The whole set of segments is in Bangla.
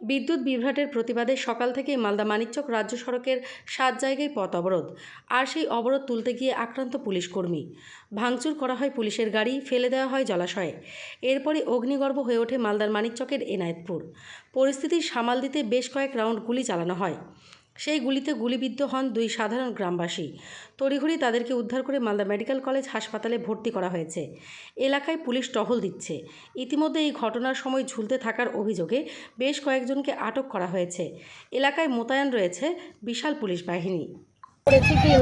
বিদ্যুৎ বিভ্রাটের প্রতিবাদে সকাল থেকেই মালদা মানিকচক রাজ্য সড়কের 7 জায়গায় পথ অবরোধ। আর সেই অবরোধ তুলতে গিয়ে আক্রান্ত পুলিশ কর্মী। ভাঙচুর করা হয় পুলিশের গাড়ি, ফেলে দেওয়া হয় জলাশয়ে। এরপরই অগ্নিগর্ভ হয়ে ওঠে মালদার মানিকচকের এনায়েতপুর। পরিস্থিতি সামাল দিতে বেশ কয়েক রাউন্ড গুলি চালানো হয়। সেই গুলিতে গুলিবিদ্ধ হন 2 সাধারণ গ্রামবাসী। তড়িঘড়ি তাদেরকে উদ্ধার করে মালদা মেডিকেল কলেজ হাসপাতালে ভর্তি করা হয়েছে। এলাকায় পুলিশ টহল দিচ্ছে। ইতিমধ্যে এই ঘটনার সময় ঝুলতে থাকার অভিযোগে বেশ কয়েকজনকে আটক করা হয়েছে। এলাকায় মোতায়েন রয়েছে বিশাল পুলিশ বাহিনী।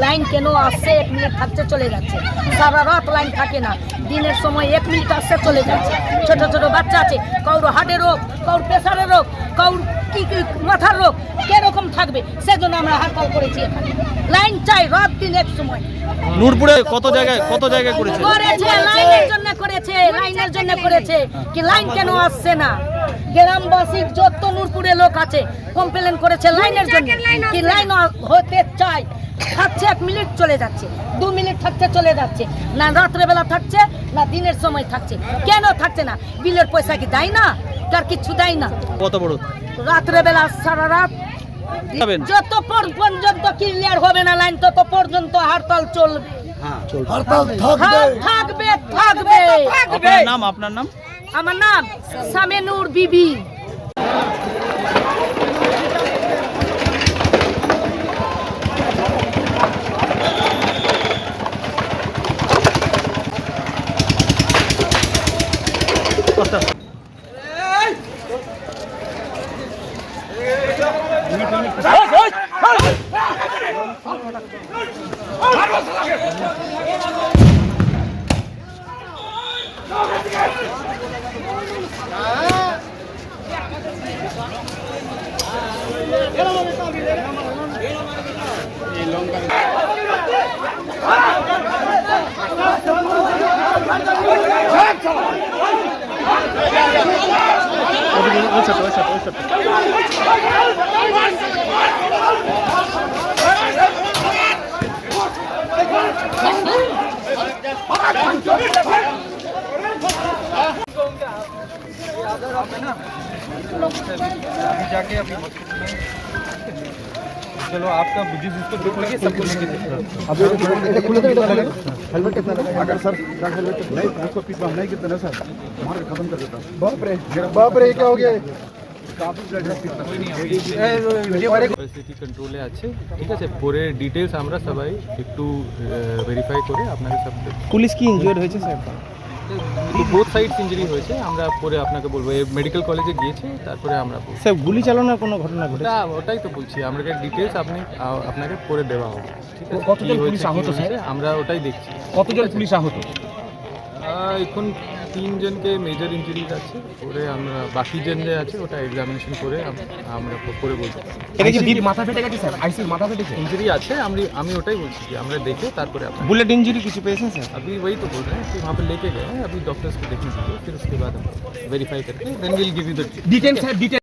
লাইন কেন আসছে 1 মিনিট থাকতে চলে যাচ্ছে, সারা রাত লাইন থাকে না, দিনের সময় 1 মিনিট আসছে চলে যাচ্ছে। ছোট ছোট বাচ্চা আছে, কারোর হার্টের রোগ, কারোর প্রেসারের রোগ, কারোর কি মাথার রোগ, কিরকম থাকবে সেজন্য আমরা হরতাল করেছি। এখানে লাইন চাই রাত দিন এক সময়। নূরপুরে কত জায়গায় করেছে লাইনের জন্য করেছে, লাইনের জন্য করেছে কি লাইন কেন আসছে না। গ্রামবাসী যত নূরপুরে লোক আছে কমপ্লেন করেছে লাইনের জন্য কি লাইন হতে চাই। থাকছে 1 মিনিট চলে যাচ্ছে, 2 মিনিট থাকতে চলে যাচ্ছে, না রাত্রেবেলা থাকছে না দিনের সময় থাকছে। কেন থাকছে না? বিলের পয়সা কি দেয় না? তার কিছু দেয় না। কত বড় রাত্রেবেলা সারা রাত যত পর্যন্ত ক্লিয়ার হবে না লাইন তত পর্যন্ত হরতাল চলবে। থাকবে। আপনার নাম? আমার নাম সামেনুর বিবি। अभी जाके अभी चलो आपका बिजनेस इसको देखिए सब कुछ हेलमेट कितना लगा अगर सर हेलमेट नहीं उसको पीस नहीं कितना सर मार के खत्म कर देता। बाप रे क्या हो गया? পরিস্থিতি কন্ট্রোলে আছে, ঠিক আছে। পরে ডিটেলস আমরা সবাই একটু ভেরিফাই করে আপনাকে সব পুলিশ কি ইনজুরি হয়েছে স্যার? বোথ সাইডস ইনজুরি হয়েছে, আমরা পরে আপনাকে বলবো। মেডিকেল কলেজে গিয়েছে, তারপরে আমরা স্যার গুলি চালানোর কোনো ঘটনা ঘটেছে? না, ওটাই তো বলছি, আমরা ডিটেলস আপনাকে পরে দেওয়া হবে, ঠিক আছে। কতজন পুলিশ আহত স্যার? আমরা ওটাই দেখছি। কতজন পুলিশ আহত? এখন 3 জনকে মেজর ইঞ্জুরিজ আছে, পরে আমরা বাকি জন যে আছে ওটা এক্সামিনেশন করে আমরা পরে বলতে পারি। এটা কি মাথা ফেটে গেছে স্যার? আইসির মাথা ফেটেছে? इंजरी আছে, আমি ওটাই বলছি कि আমরা দেখে তারপরে আপনার बुलेट इंजरी কিছু পেয়েছেন স্যার? अभी वही तो बोल रहे हैं कि वहाँ पे लेके गए हैं, अभी डॉक्टर्स को देखने के लिए, फिर उसके बाद हम वेरीफाई करके then will give you the detail sir detail